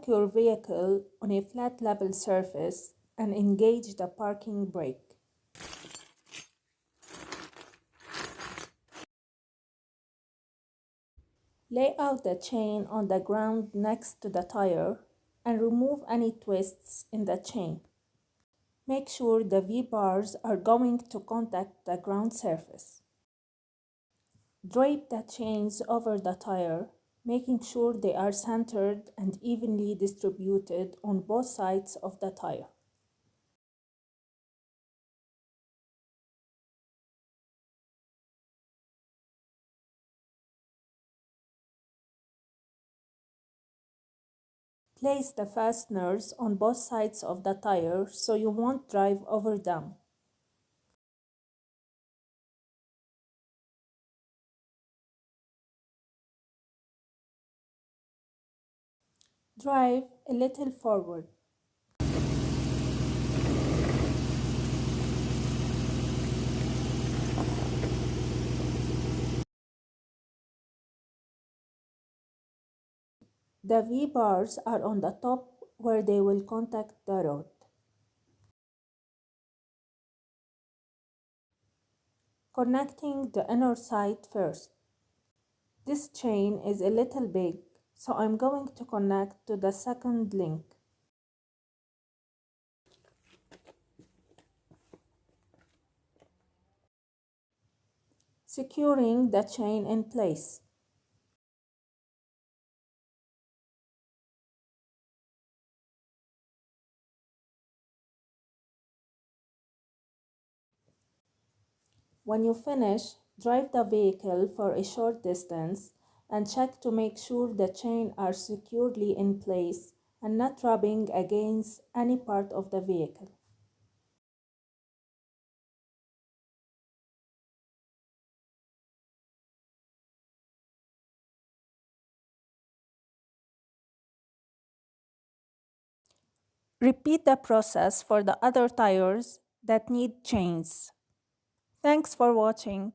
Park your vehicle on a flat level surface and engage the parking brake. Lay out the chain on the ground next to the tire and remove any twists in the chain. Make sure the V-bars are going to contact the ground surface. Drape the chains over the tire, making sure they are centered and evenly distributed on both sides of the tire. Place the fasteners on both sides of the tire so you won't drive over them. Drive a little forward. The V-bars are on the top where they will contact the road. Connecting the inner side first. This chain is a little big, so I'm going to connect to the second link. Securing the chain in place. When you finish, drive the vehicle for a short distance and check to make sure the chain are securely in place and not rubbing against any part of the vehicle. Repeat the process for the other tires that need chains. Thanks for watching.